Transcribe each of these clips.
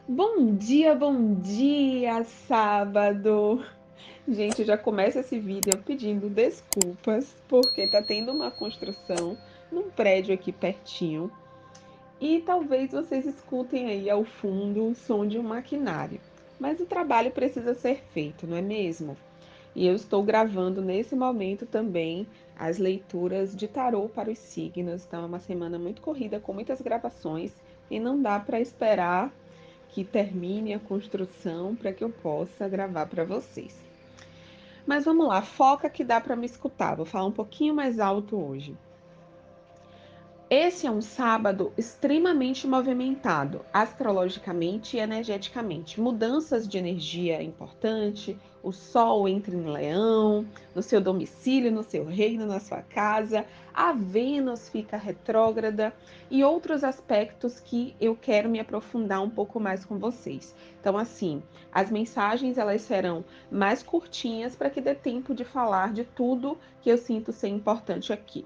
Bom dia, sábado! Gente, eu já começo esse vídeo pedindo desculpas, porque tá tendo uma construção num prédio aqui pertinho e talvez vocês escutem aí ao fundo o som de um maquinário. Mas o trabalho precisa ser feito, não é mesmo? E eu estou gravando nesse momento também as leituras de tarô para os signos. Então é uma semana muito corrida, com muitas gravações, e não dá para esperar que termine a construção para que eu possa gravar para vocês. Mas vamos lá, foca que dá para me escutar. Vou falar um pouquinho mais alto hoje. Esse é um sábado extremamente movimentado, astrologicamente e energeticamente. Mudanças de energia importante, o Sol entra em Leão, no seu domicílio, no seu reino, na sua casa, a Vênus fica retrógrada e outros aspectos que eu quero me aprofundar um pouco mais com vocês. Então, assim, as mensagens elas serão mais curtinhas para que dê tempo de falar de tudo que eu sinto ser importante aqui.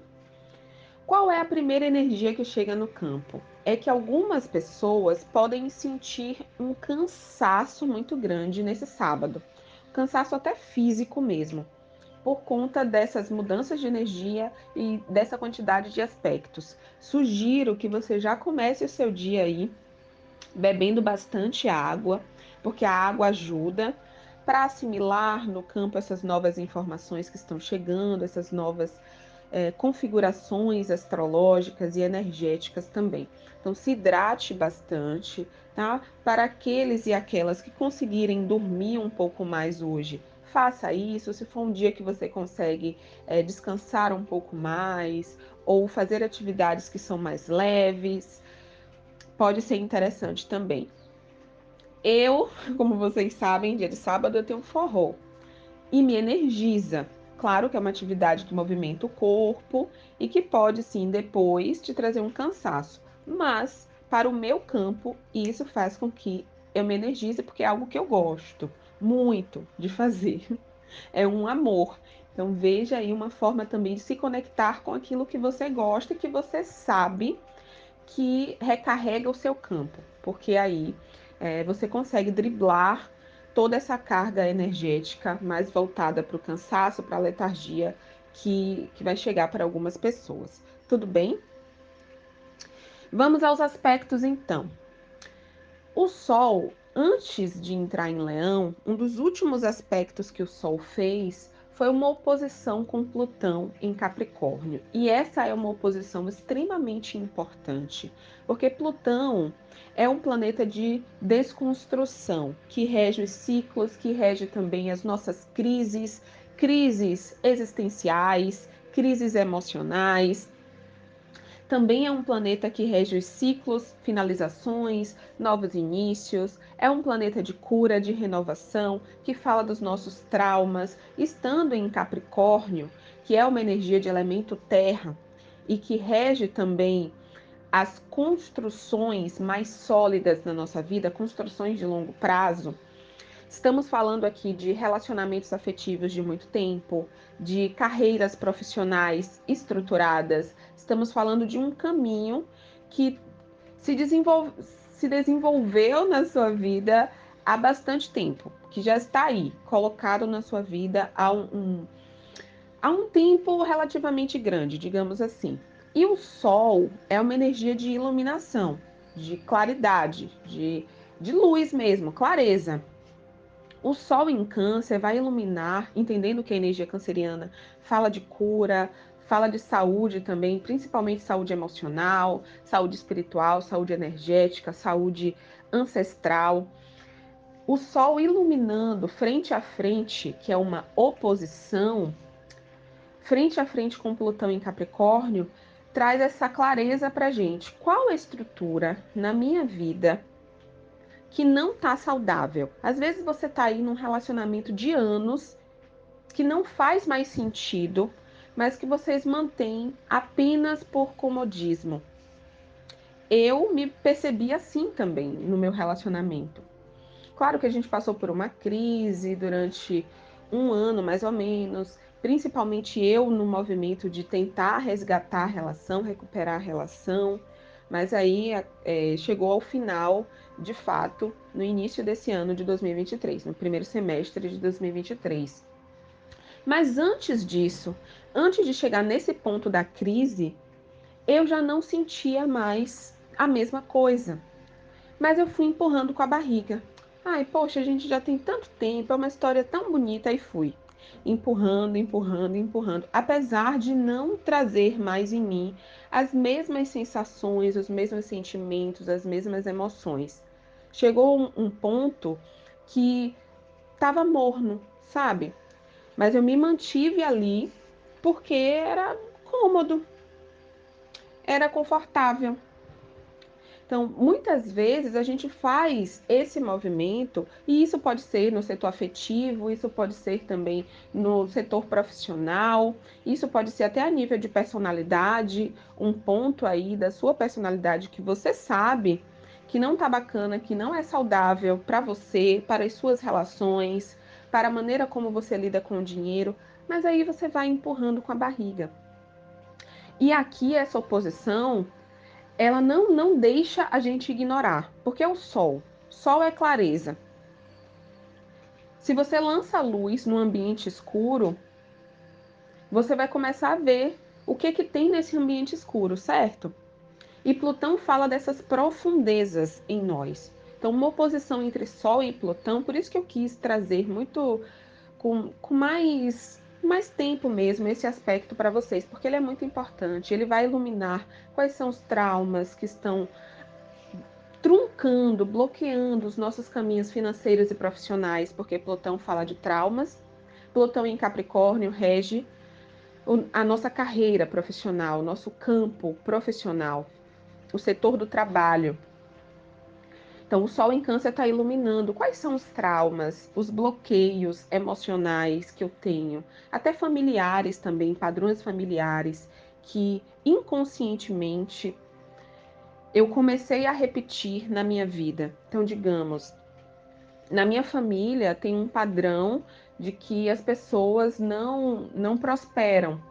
Qual é a primeira energia que chega no campo? É que algumas pessoas podem sentir um cansaço muito grande nesse sábado, cansaço até físico mesmo, por conta dessas mudanças de energia e dessa quantidade de aspectos. Sugiro que você já comece o seu dia aí bebendo bastante água, porque a água ajuda para assimilar no campo essas novas informações que estão chegando, essas novas configurações astrológicas e energéticas também. Então, se hidrate bastante, tá? Para aqueles e aquelas que conseguirem dormir um pouco mais hoje, faça isso. Se for um dia que você consegue descansar um pouco mais ou fazer atividades que são mais leves, pode ser interessante também. Eu, como vocês sabem, dia de sábado eu tenho forró e me energiza. Claro que é uma atividade que movimenta o corpo e que pode sim depois te trazer um cansaço, mas para o meu campo isso faz com que eu me energize porque é algo que eu gosto muito de fazer. É um amor. Então veja aí uma forma também de se conectar com aquilo que você gosta e que você sabe que recarrega o seu campo, porque aí você consegue driblar toda essa carga energética mais voltada para o cansaço, para a letargia que vai chegar para algumas pessoas. Tudo bem? Vamos aos aspectos então. O Sol, antes de entrar em Leão, um dos últimos aspectos que o Sol fez foi uma oposição com Plutão em Capricórnio. E essa é uma oposição extremamente importante, porque Plutão é um planeta de desconstrução, que rege os ciclos, que rege também as nossas crises, crises existenciais, crises emocionais. Também é um planeta que rege os ciclos, finalizações, novos inícios. É um planeta de cura, de renovação, que fala dos nossos traumas. Estando em Capricórnio, que é uma energia de elemento terra e que rege também as construções mais sólidas na nossa vida, construções de longo prazo. Estamos falando aqui de relacionamentos afetivos de muito tempo, de carreiras profissionais estruturadas. Estamos falando de um caminho que se desenvolveu na sua vida há bastante tempo, que já está aí, colocado na sua vida há um tempo relativamente grande, digamos assim. E o Sol é uma energia de iluminação, de claridade, de luz mesmo, clareza. O Sol em Câncer vai iluminar, entendendo que a energia canceriana fala de cura, fala de saúde também, principalmente saúde emocional, saúde espiritual, saúde energética, saúde ancestral. O Sol iluminando frente a frente, que é uma oposição, frente a frente com Plutão em Capricórnio, traz essa clareza para gente. Qual a estrutura na minha vida que não tá saudável? Às vezes você tá aí num relacionamento de anos que não faz mais sentido, mas que vocês mantêm apenas por comodismo. Eu me percebi assim também no meu relacionamento. Claro que a gente passou por uma crise durante um ano, mais ou menos, principalmente eu no movimento de tentar resgatar a relação, recuperar a relação, Mas aí chegou ao final, de fato, no início desse ano de 2023, no primeiro semestre de 2023. Mas antes disso, antes de chegar nesse ponto da crise, eu já não sentia mais a mesma coisa. Mas eu fui empurrando com a barriga. Ai, poxa, a gente já tem tanto tempo, é uma história tão bonita, e fui. Empurrando, empurrando, empurrando. Apesar de não trazer mais em mim as mesmas sensações, os mesmos sentimentos, as mesmas emoções. Chegou um ponto que estava morno, sabe? Mas eu me mantive ali porque era cômodo, era confortável. Então, muitas vezes a gente faz esse movimento, e isso pode ser no setor afetivo, isso pode ser também no setor profissional, isso pode ser até a nível de personalidade, um ponto aí da sua personalidade que você sabe que não tá bacana, que não é saudável para você, para as suas relações, para a maneira como você lida com o dinheiro, mas aí você vai empurrando com a barriga. E aqui essa oposição ela não deixa a gente ignorar, porque é o sol. Sol é clareza. Se você lança luz no ambiente escuro, você vai começar a ver o que que tem nesse ambiente escuro, certo? E Plutão fala dessas profundezas em nós. Então, uma oposição entre Sol e Plutão, por isso que eu quis trazer muito com mais tempo mesmo esse aspecto para vocês, porque ele é muito importante. Ele vai iluminar quais são os traumas que estão truncando, bloqueando os nossos caminhos financeiros e profissionais, porque Plutão fala de traumas. Plutão em Capricórnio rege a nossa carreira profissional, nosso campo profissional, o setor do trabalho. Então, o Sol em Câncer está iluminando quais são os traumas, os bloqueios emocionais que eu tenho, até familiares também, padrões familiares, que inconscientemente eu comecei a repetir na minha vida. Então, digamos, na minha família tem um padrão de que as pessoas não prosperam.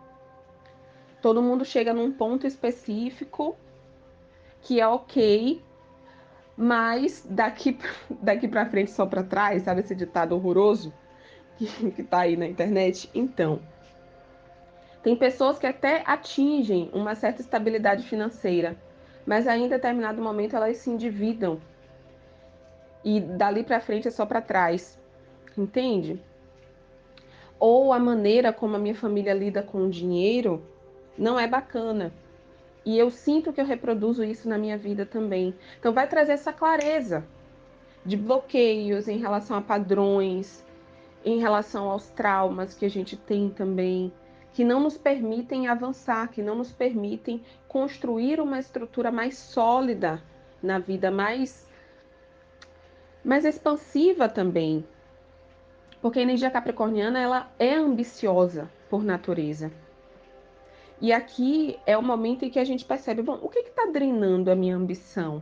Todo mundo chega num ponto específico que é ok, mas daqui para frente só para trás, sabe esse ditado horroroso que tá aí na internet? Então, tem pessoas que até atingem uma certa estabilidade financeira, mas aí em determinado momento elas se endividam e dali para frente é só para trás, entende? Ou a maneira como a minha família lida com o dinheiro não é bacana. E eu sinto que eu reproduzo isso na minha vida também. Então, vai trazer essa clareza de bloqueios em relação a padrões, em relação aos traumas que a gente tem também, que não nos permitem avançar, que não nos permitem construir uma estrutura mais sólida na vida, mais expansiva também. Porque a energia capricorniana, ela é ambiciosa por natureza. E aqui é o momento em que a gente percebe, bom, o que está drenando a minha ambição?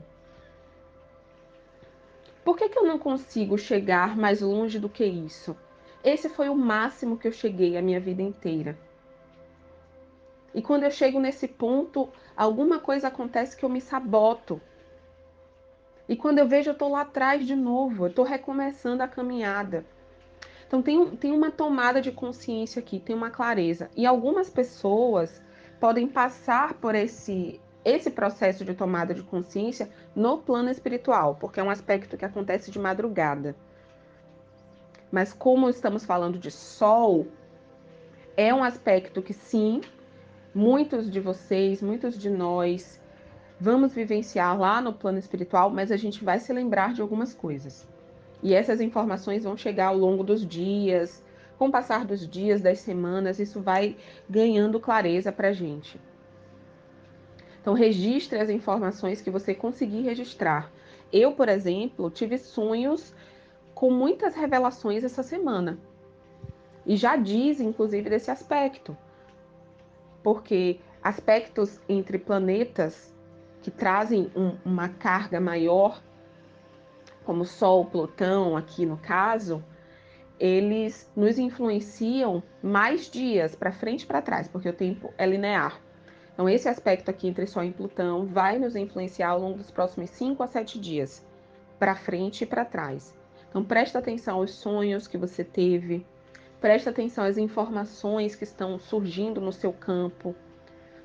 Por que eu não consigo chegar mais longe do que isso? Esse foi o máximo que eu cheguei a minha vida inteira. E quando eu chego nesse ponto, alguma coisa acontece que eu me saboto. E quando eu vejo, eu estou lá atrás de novo, eu estou recomeçando a caminhada. Então tem uma tomada de consciência aqui, tem uma clareza. E algumas pessoas podem passar por esse processo de tomada de consciência no plano espiritual, porque é um aspecto que acontece de madrugada. Mas como estamos falando de sol, é um aspecto que sim, muitos de vocês, muitos de nós vamos vivenciar lá no plano espiritual, mas a gente vai se lembrar de algumas coisas. E essas informações vão chegar ao longo dos dias, com o passar dos dias, das semanas, isso vai ganhando clareza para a gente. Então, registre as informações que você conseguir registrar. Eu, por exemplo, tive sonhos com muitas revelações essa semana. E já diz, inclusive, desse aspecto. Porque aspectos entre planetas que trazem uma carga maior, como Sol, Plutão, aqui no caso, eles nos influenciam mais dias para frente e para trás, porque o tempo é linear. Então, esse aspecto aqui entre Sol e Plutão vai nos influenciar ao longo dos próximos 5 a 7 dias, para frente e para trás. Então, presta atenção aos sonhos que você teve, presta atenção às informações que estão surgindo no seu campo,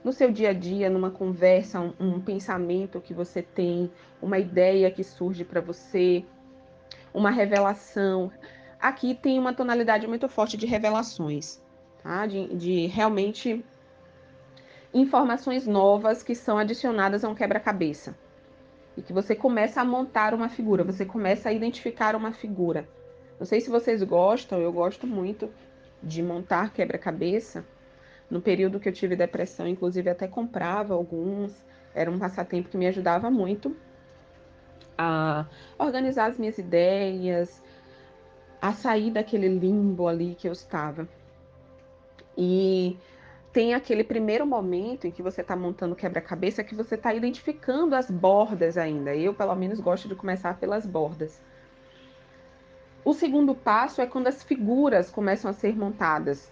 no seu dia a dia, numa conversa, um pensamento que você tem, uma ideia que surge para você, uma revelação. Aqui tem uma tonalidade muito forte de revelações, tá? De realmente informações novas que são adicionadas a um quebra-cabeça. E que você começa a montar uma figura, você começa a identificar uma figura. Não sei se vocês gostam, eu gosto muito de montar quebra-cabeça. No período que eu tive depressão, inclusive até comprava alguns, era um passatempo que me ajudava muito a organizar as minhas ideias, a sair daquele limbo ali que eu estava. E tem aquele primeiro momento em que você está montando o quebra-cabeça que você está identificando as bordas ainda. Eu, pelo menos, gosto de começar pelas bordas. O segundo passo é quando as figuras começam a ser montadas.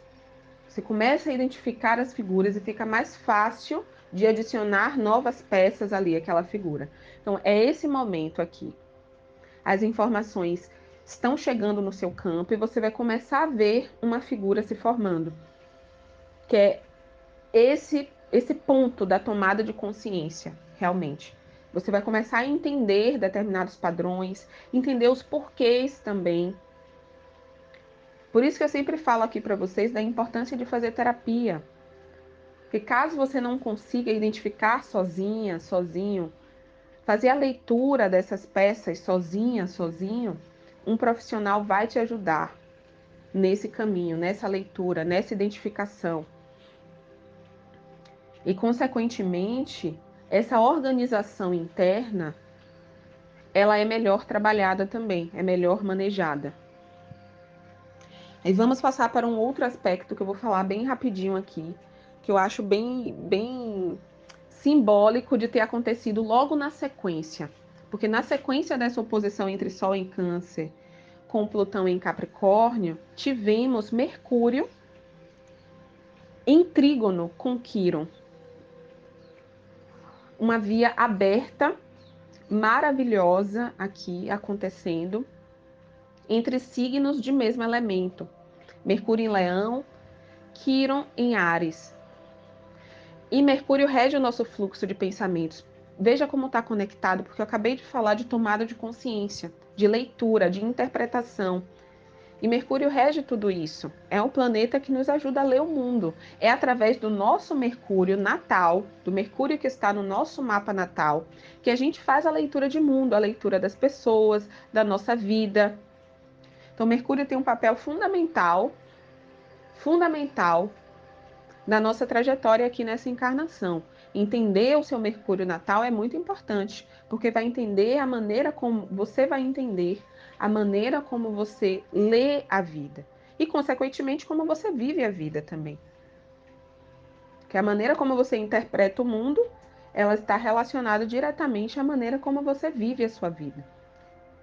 Você começa a identificar as figuras e fica mais fácil de adicionar novas peças ali àquela figura. Então, é esse momento aqui. As informações estão chegando no seu campo e você vai começar a ver uma figura se formando, que é esse ponto da tomada de consciência, realmente. Você vai começar a entender determinados padrões, entender os porquês também. Por isso que eu sempre falo aqui para vocês da importância de fazer terapia. Porque caso você não consiga identificar sozinha, sozinho, fazer a leitura dessas peças sozinha, sozinho, um profissional vai te ajudar nesse caminho, nessa leitura, nessa identificação. E, consequentemente, essa organização interna, ela é melhor trabalhada também, é melhor manejada. E vamos passar para um outro aspecto que eu vou falar bem rapidinho aqui, que eu acho bem simbólico de ter acontecido logo na sequência. Porque na sequência dessa oposição entre Sol em Câncer com Plutão em Capricórnio, tivemos Mercúrio em trígono com Quirón. Uma via aberta, maravilhosa aqui acontecendo entre signos de mesmo elemento. Mercúrio em Leão, Quirón em Áries. E Mercúrio rege o nosso fluxo de pensamentos. Veja como está conectado, porque eu acabei de falar de tomada de consciência, de leitura, de interpretação. E Mercúrio rege tudo isso. É um planeta que nos ajuda a ler o mundo. É através do nosso Mercúrio natal, do Mercúrio que está no nosso mapa natal, que a gente faz a leitura de mundo, a leitura das pessoas, da nossa vida. Então, Mercúrio tem um papel fundamental, fundamental da nossa trajetória aqui nessa encarnação. Entender o seu Mercúrio natal é muito importante, porque vai entender a maneira como você vai entender, a maneira como você lê a vida e, consequentemente, como você vive a vida também. Que a maneira como você interpreta o mundo, ela está relacionada diretamente à maneira como você vive a sua vida,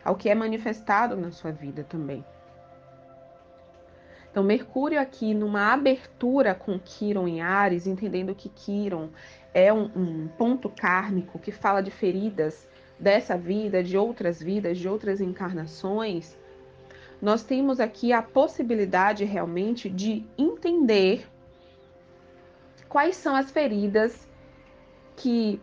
ao que é manifestado na sua vida também. Então, Mercúrio aqui numa abertura com Quirón em Áries, entendendo que Quirón é um ponto kármico que fala de feridas dessa vida, de outras encarnações, nós temos aqui a possibilidade realmente de entender quais são as feridas que...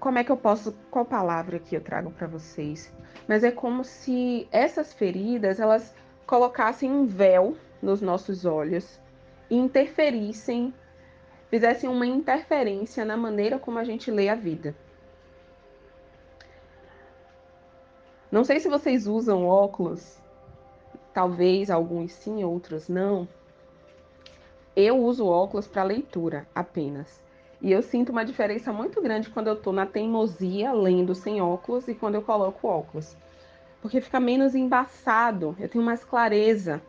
Como é que eu posso... Qual palavra que eu trago para vocês? Mas é como se essas feridas, elas colocassem um véu nos nossos olhos e interferissem, fizessem uma interferência na maneira como a gente lê a vida. Não sei se vocês usam óculos, talvez alguns sim, outros não. Eu uso óculos para leitura apenas. E eu sinto uma diferença muito grande quando eu estou na teimosia lendo sem óculos e quando eu coloco óculos. Porque fica menos embaçado, eu tenho mais clareza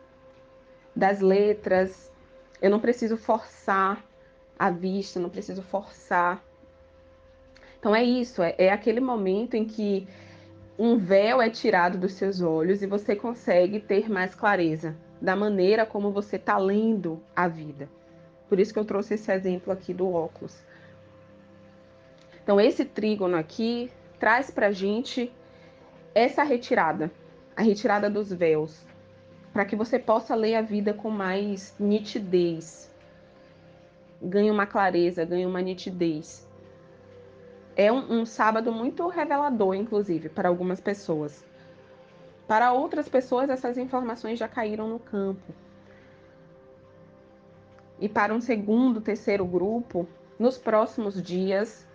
das letras, eu não preciso forçar a vista, não preciso forçar. Então é isso, é aquele momento em que um véu é tirado dos seus olhos e você consegue ter mais clareza da maneira como você está lendo a vida. Por isso que eu trouxe esse exemplo aqui do óculos. Então, esse trígono aqui traz pra gente essa retirada, a retirada dos véus, para que você possa ler a vida com mais nitidez, ganhe uma clareza, ganhe uma nitidez. É um sábado muito revelador, inclusive, para algumas pessoas. Para outras pessoas, essas informações já caíram no campo. E para um segundo, terceiro grupo, nos próximos dias,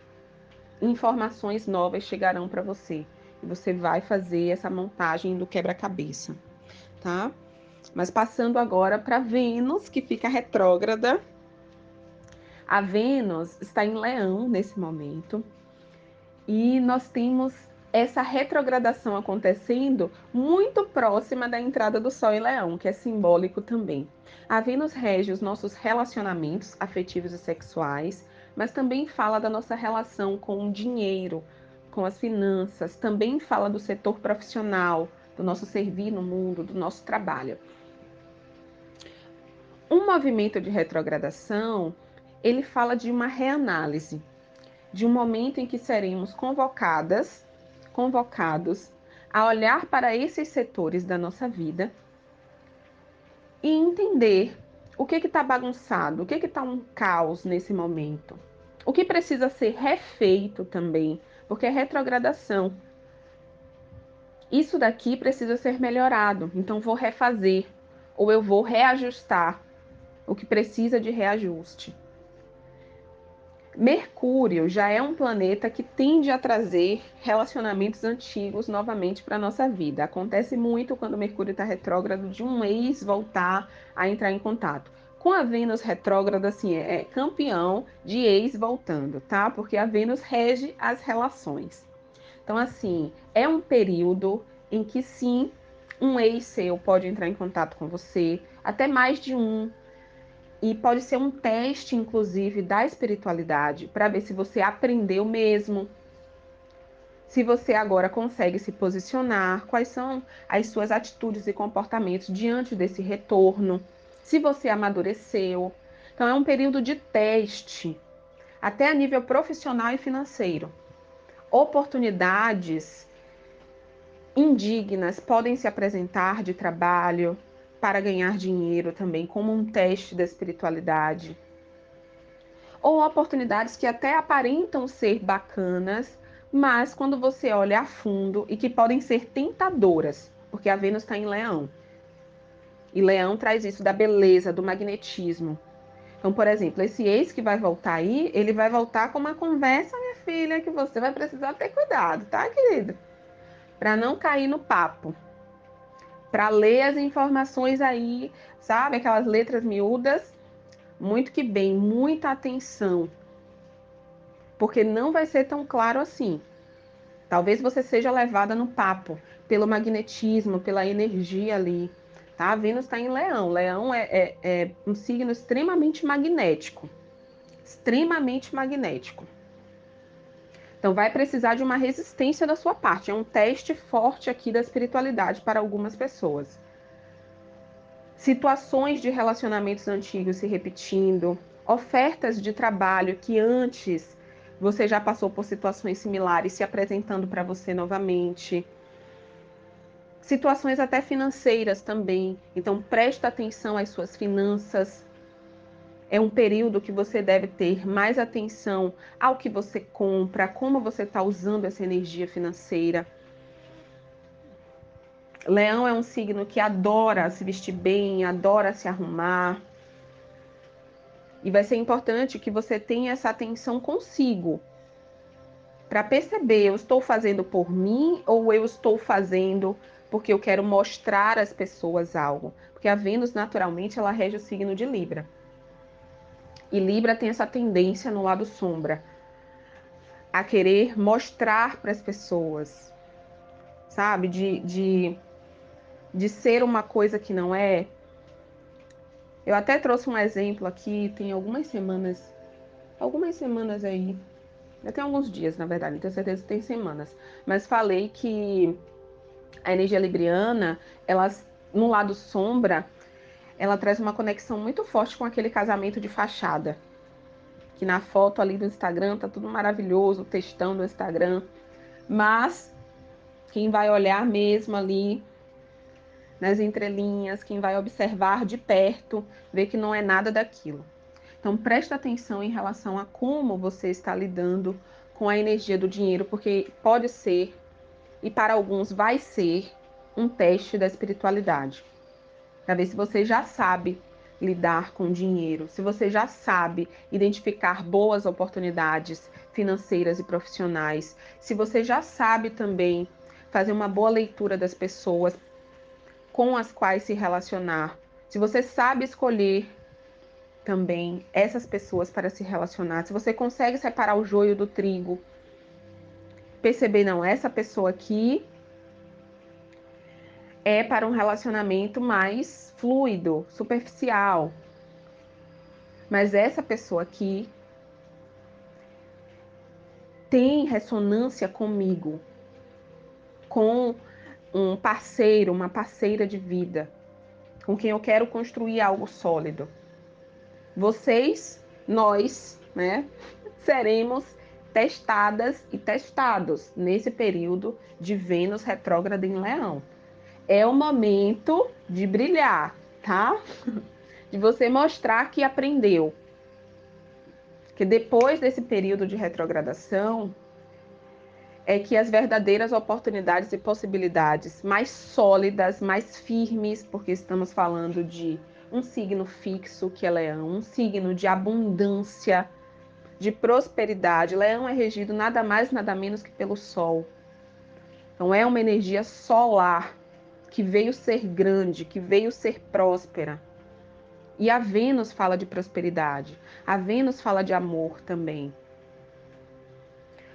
informações novas chegarão para você. E você vai fazer essa montagem do quebra-cabeça, tá? Mas passando agora para Vênus, que fica retrógrada. A Vênus está em Leão nesse momento. E nós temos essa retrogradação acontecendo muito próxima da entrada do Sol em Leão, que é simbólico também. A Vênus rege os nossos relacionamentos afetivos e sexuais, mas também fala da nossa relação com o dinheiro, com as finanças, também fala do setor profissional, do nosso servir no mundo, do nosso trabalho. Um movimento de retrogradação, ele fala de uma reanálise, de um momento em que seremos convocados a olhar para esses setores da nossa vida e entender o que está bagunçado, o que está um caos nesse momento, o que precisa ser refeito também, porque é retrogradação. Isso daqui precisa ser melhorado, então vou refazer ou eu vou reajustar o que precisa de reajuste. Mercúrio já é um planeta que tende a trazer relacionamentos antigos novamente para a nossa vida. Acontece muito quando Mercúrio está retrógrado de um ex voltar a entrar em contato. Com a Vênus retrógrada, assim, é campeão de ex voltando, tá? Porque a Vênus rege as relações. Então, assim, é um período em que sim, um ex seu pode entrar em contato com você, até mais de um, e pode ser um teste, inclusive, da espiritualidade, para ver se você aprendeu mesmo, se você agora consegue se posicionar, quais são as suas atitudes e comportamentos diante desse retorno, se você amadureceu. Então, é um período de teste, até a nível profissional e financeiro. Oportunidades indignas podem se apresentar de trabalho para ganhar dinheiro também, como um teste da espiritualidade. Ou oportunidades que até aparentam ser bacanas, mas quando você olha a fundo e que podem ser tentadoras, porque a Vênus está em Leão. E Leão traz isso da beleza, do magnetismo. Então, por exemplo, esse ex que vai voltar aí, ele vai voltar com uma conversa, minha filha, que você vai precisar ter cuidado, tá, querido? Para não cair no papo. Para ler as informações aí, sabe? Aquelas letras miúdas. Muito que bem, muita atenção. Porque não vai ser tão claro assim. Talvez você seja levada no papo pelo magnetismo, pela energia ali. Tá? A Vênus está em Leão. Leão é um signo extremamente magnético. Extremamente magnético. Então, vai precisar de uma resistência da sua parte. É um teste forte aqui da espiritualidade para algumas pessoas. Situações de relacionamentos antigos se repetindo, ofertas de trabalho que antes você já passou por situações similares se apresentando para você novamente. Situações até financeiras também. Então, presta atenção às suas finanças. É um período que você deve ter mais atenção ao que você compra, como você está usando essa energia financeira. Leão é um signo que adora se vestir bem, adora se arrumar. E vai ser importante que você tenha essa atenção consigo, para perceber, eu estou fazendo por mim ou eu estou fazendo porque eu quero mostrar às pessoas algo. Porque a Vênus, naturalmente, ela rege o signo de Libra. E Libra tem essa tendência no lado sombra, a querer mostrar para as pessoas, sabe? De ser uma coisa que não é. Eu até trouxe um exemplo aqui, tem algumas semanas aí, tem alguns dias, na verdade, não tenho certeza que tem semanas, mas falei que a energia libriana, ela, no lado sombra, ela traz uma conexão muito forte com aquele casamento de fachada, que na foto ali do Instagram tá tudo maravilhoso, textão do Instagram, mas quem vai olhar mesmo ali nas entrelinhas, quem vai observar de perto, vê que não é nada daquilo. Então, presta atenção em relação a como você está lidando com a energia do dinheiro, porque pode ser, e para alguns vai ser, um teste da espiritualidade. Para ver se você já sabe lidar com dinheiro, se você já sabe identificar boas oportunidades financeiras e profissionais, se você já sabe também fazer uma boa leitura das pessoas com as quais se relacionar, se você sabe escolher também essas pessoas para se relacionar, se você consegue separar o joio do trigo, perceber, não, essa pessoa aqui é para um relacionamento mais fluido, superficial, mas essa pessoa aqui tem ressonância comigo, com um parceiro, uma parceira de vida, com quem eu quero construir algo sólido. Vocês, nós, né, seremos testadas e testados nesse período de Vênus retrógrada em Leão. É o momento de brilhar, tá? De você mostrar que aprendeu. Que depois desse período de retrogradação, é que as verdadeiras oportunidades e possibilidades mais sólidas, mais firmes, porque estamos falando de um signo fixo, que é Leão, um signo de abundância, de prosperidade. Leão é regido nada mais, nada menos que pelo Sol. Então é uma energia solar que veio ser grande, que veio ser próspera. E a Vênus fala de prosperidade. A Vênus fala de amor também.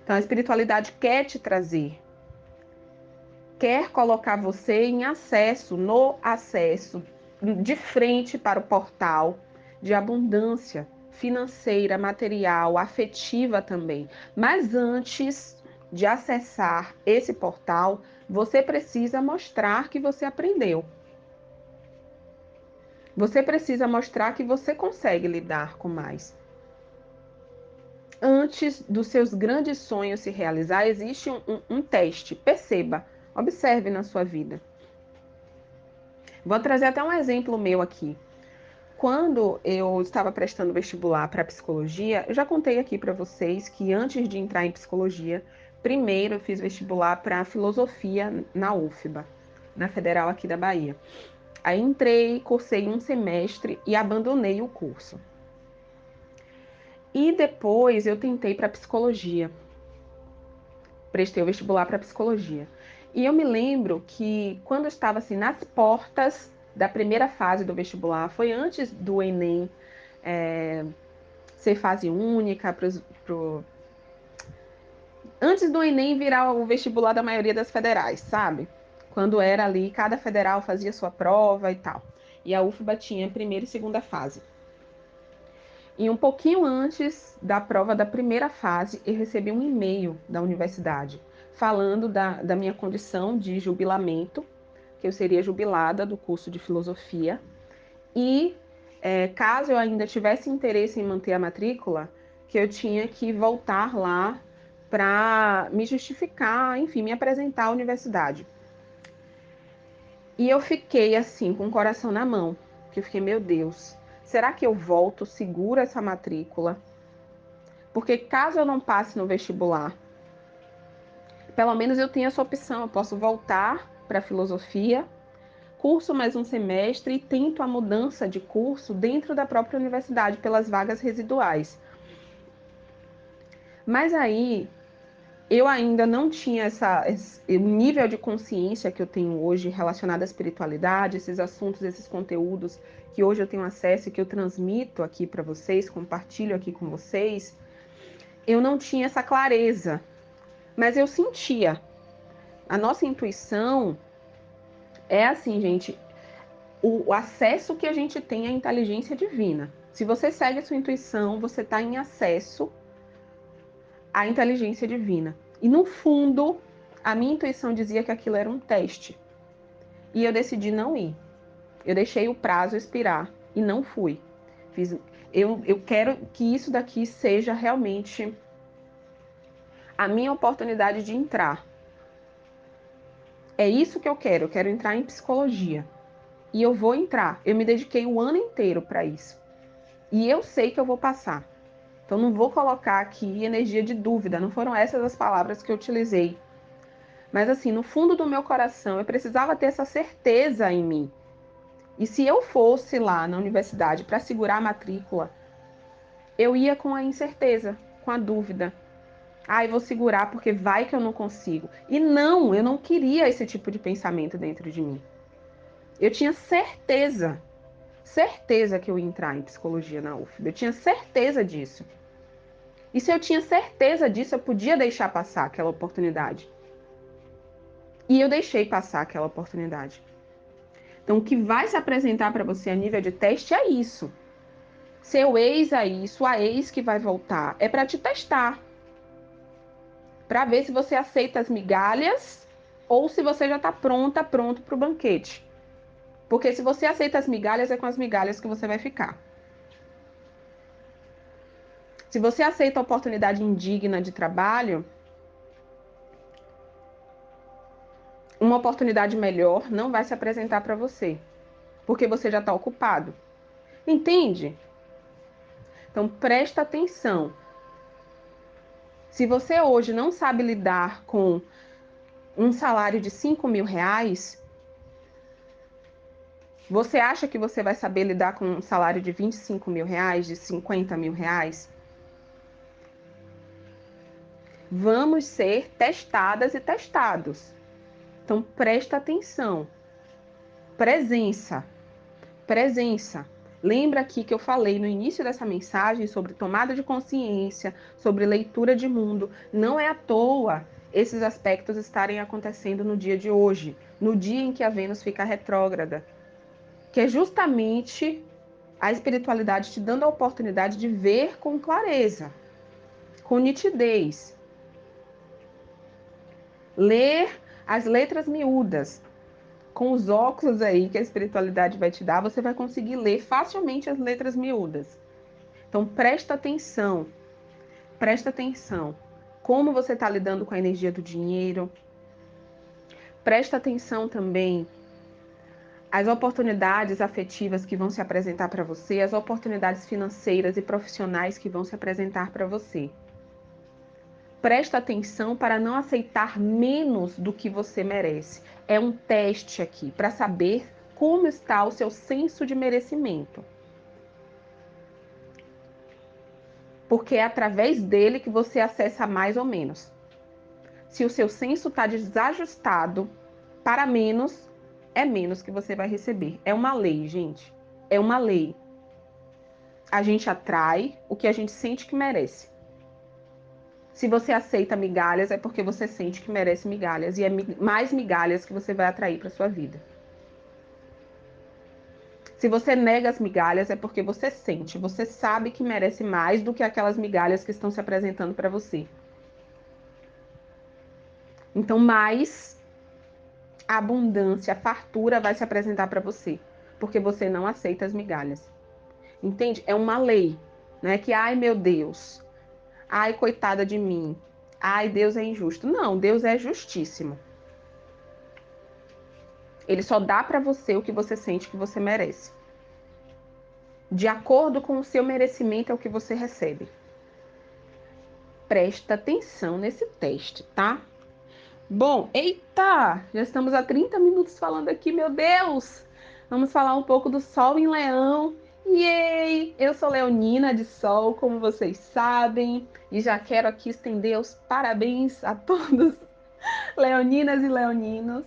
Então a espiritualidade quer te trazer, quer colocar você em acesso, no acesso, de frente para o portal de abundância financeira, material, afetiva também. Mas antes de acessar esse portal, você precisa mostrar que você aprendeu. Você precisa mostrar que você consegue lidar com mais. Antes dos seus grandes sonhos se realizar, existe um teste. Perceba, observe na sua vida. Vou trazer até um exemplo meu aqui. Quando eu estava prestando vestibular para psicologia, eu já contei aqui para vocês que antes de entrar em psicologia, primeiro eu fiz vestibular para filosofia na UFBA, na Federal aqui da Bahia. Aí entrei, cursei um semestre e abandonei o curso. E depois eu tentei para psicologia. Prestei o vestibular para psicologia. E eu me lembro que quando eu estava assim nas portas da primeira fase do vestibular, foi antes do Enem ser fase única, antes do Enem virar o vestibular da maioria das federais, sabe? Quando era ali, cada federal fazia sua prova e tal. E a UFBA tinha primeira e segunda fase. E um pouquinho antes da prova da primeira fase, eu recebi um e-mail da universidade falando da minha condição de jubilamento, que eu seria jubilada do curso de filosofia. E caso eu ainda tivesse interesse em manter a matrícula, que eu tinha que voltar lá para me justificar, enfim, me apresentar à universidade. E eu fiquei assim, com o coração na mão, que eu fiquei, meu Deus, será que eu volto, seguro essa matrícula? Porque caso eu não passe no vestibular, pelo menos eu tenho essa opção, eu posso voltar para filosofia, curso mais um semestre e tento a mudança de curso dentro da própria universidade pelas vagas residuais. Mas aí eu ainda não tinha o nível de consciência que eu tenho hoje relacionado à espiritualidade, esses assuntos, esses conteúdos que hoje eu tenho acesso e que eu transmito aqui para vocês, compartilho aqui com vocês. Eu não tinha essa clareza, mas eu sentia. A nossa intuição é assim, gente, o acesso que a gente tem à inteligência divina. Se você segue a sua intuição, você está em acesso à inteligência divina. E no fundo, a minha intuição dizia que aquilo era um teste. E eu decidi não ir. Eu deixei o prazo expirar e não fui. Eu quero que isso daqui seja realmente a minha oportunidade de entrar. É isso que eu quero entrar em psicologia. E eu vou entrar. Eu me dediquei o ano inteiro para isso. E eu sei que eu vou passar. Então não vou colocar aqui energia de dúvida, não foram essas as palavras que eu utilizei. Mas assim, no fundo do meu coração, eu precisava ter essa certeza em mim. E se eu fosse lá na universidade para segurar a matrícula, eu ia com a incerteza, com a dúvida. Ah, eu vou segurar porque vai que eu não consigo. E não, eu não queria esse tipo de pensamento dentro de mim. Eu tinha certeza que eu ia entrar em psicologia na UFBA. Eu tinha certeza disso. E se eu tinha certeza disso, eu podia deixar passar aquela oportunidade. E eu deixei passar aquela oportunidade. Então, o que vai se apresentar para você a nível de teste é isso. Seu ex aí, sua ex que vai voltar, é para te testar. Para ver se você aceita as migalhas ou se você já está pronto para o banquete. Porque se você aceita as migalhas, é com as migalhas que você vai ficar. Se você aceita a oportunidade indigna de trabalho, uma oportunidade melhor não vai se apresentar para você, porque você já está ocupado. Entende? Então presta atenção. Se você hoje não sabe lidar com um salário de 5.000 reais, você acha que você vai saber lidar com um salário de 25.000 reais, de 50.000 reais? Vamos ser testadas e testados. Então presta atenção. Presença. Presença. Lembra aqui que eu falei no início dessa mensagem sobre tomada de consciência, sobre leitura de mundo. Não é à toa esses aspectos estarem acontecendo no dia de hoje, no dia em que a Vênus fica retrógrada, que é justamente a espiritualidade te dando a oportunidade de ver com clareza, com nitidez, ler as letras miúdas. Com os óculos aí que a espiritualidade vai te dar, você vai conseguir ler facilmente as letras miúdas. Então presta atenção. Como você está lidando com a energia do dinheiro? Presta atenção também às oportunidades afetivas que vão se apresentar para você, as oportunidades financeiras e profissionais que vão se apresentar para você. Presta atenção para não aceitar menos do que você merece. É um teste aqui para saber como está o seu senso de merecimento. Porque é através dele que você acessa mais ou menos. Se o seu senso está desajustado para menos, é menos que você vai receber. É uma lei, gente. É uma lei. A gente atrai o que a gente sente que merece. Se você aceita migalhas, é porque você sente que merece migalhas. E é mais migalhas que você vai atrair para sua vida. Se você nega as migalhas, é porque você sente, você sabe que merece mais do que aquelas migalhas que estão se apresentando para você. Então, mais abundância, fartura vai se apresentar para você, porque você não aceita as migalhas. Entende? É uma lei, né? Que, ai meu Deus, ai coitada de mim, ai Deus é injusto. Não, Deus é justíssimo. Ele só dá para você o que você sente que você merece. De acordo com o seu merecimento é o que você recebe. Presta atenção nesse teste, tá? Bom, eita, já estamos há 30 minutos falando aqui, meu Deus! Vamos falar um pouco do Sol em Leão. Yay! Eu sou leonina de Sol, como vocês sabem, e já quero aqui estender os parabéns a todos leoninas e leoninos,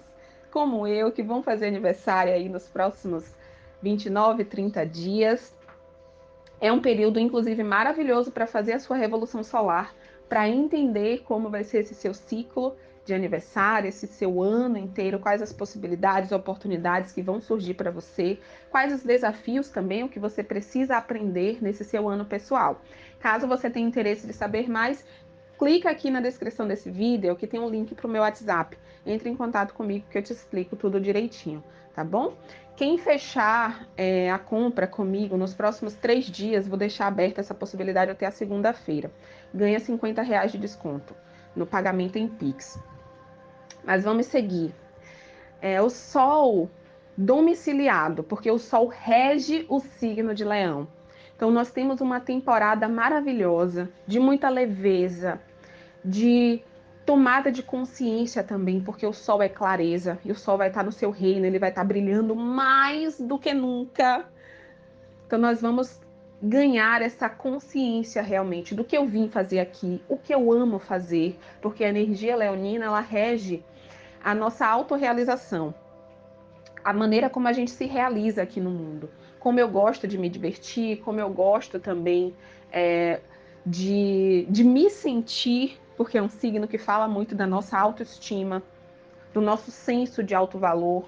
como eu, que vão fazer aniversário aí nos próximos 29, 30 dias. É um período, inclusive, maravilhoso para fazer a sua revolução solar, para entender como vai ser esse seu ciclo de aniversário, esse seu ano inteiro, quais as possibilidades, oportunidades que vão surgir para você, quais os desafios também, o que você precisa aprender nesse seu ano pessoal. Caso você tenha interesse de saber mais, clica aqui na descrição desse vídeo que tem um link para o meu WhatsApp. Entre em contato comigo que eu te explico tudo direitinho, tá bom? Quem fechar a compra comigo nos próximos 3 dias, vou deixar aberta essa possibilidade até a segunda-feira. Ganha R$ 50 de desconto no pagamento em Pix. Mas vamos seguir. O Sol domiciliado, porque o Sol rege o signo de Leão. Então, nós temos uma temporada maravilhosa, de muita leveza, de tomada de consciência também, porque o Sol é clareza, e o Sol vai estar no seu reino, ele vai estar brilhando mais do que nunca. Então, nós vamos ganhar essa consciência realmente do que eu vim fazer aqui, o que eu amo fazer, porque a energia leonina, ela rege a nossa autorrealização, a maneira como a gente se realiza aqui no mundo, como eu gosto de me divertir, como eu gosto também de me sentir, porque é um signo que fala muito da nossa autoestima, do nosso senso de autovalor,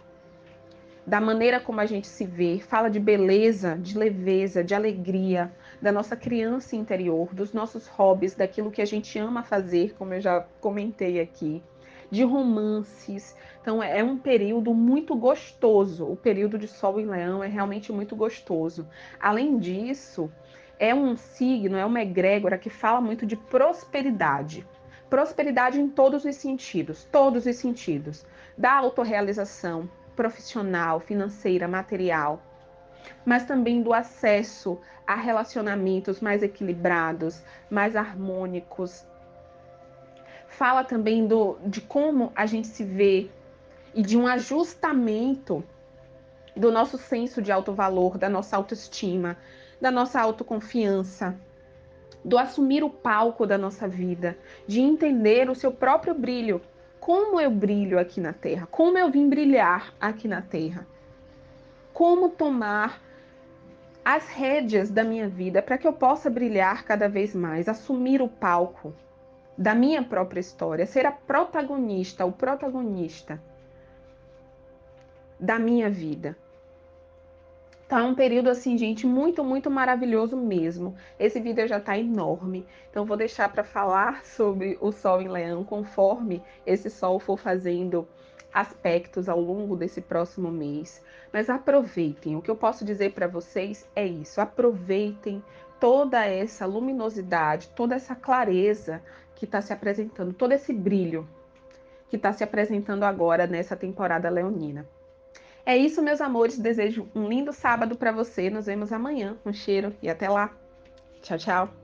da maneira como a gente se vê, fala de beleza, de leveza, de alegria, da nossa criança interior, dos nossos hobbies, daquilo que a gente ama fazer, como eu já comentei aqui, de romances. Então é um período muito gostoso. O período de Sol em Leão é realmente muito gostoso. Além disso, é um signo, é uma egrégora que fala muito de prosperidade. Prosperidade em todos os sentidos, da autorrealização profissional, financeira, material, mas também do acesso a relacionamentos mais equilibrados, mais harmônicos. Fala também de como a gente se vê e de um ajustamento do nosso senso de autovalor, da nossa autoestima, da nossa autoconfiança, do assumir o palco da nossa vida, de entender o seu próprio brilho. Como eu brilho aqui na Terra? Como eu vim brilhar aqui na Terra? Como tomar as rédeas da minha vida para que eu possa brilhar cada vez mais, assumir o palco da minha própria história, ser a protagonista, o protagonista da minha vida. Tá um período assim, gente, muito, muito maravilhoso mesmo. Esse vídeo já tá enorme, então vou deixar para falar sobre o Sol em Leão conforme esse Sol for fazendo aspectos ao longo desse próximo mês. Mas aproveitem, o que eu posso dizer para vocês é isso, aproveitem toda essa luminosidade, toda essa clareza que está se apresentando, todo esse brilho que está se apresentando agora nessa temporada leonina. É isso, meus amores. Desejo um lindo sábado para você. Nos vemos amanhã. Um cheiro e até lá. Tchau, tchau.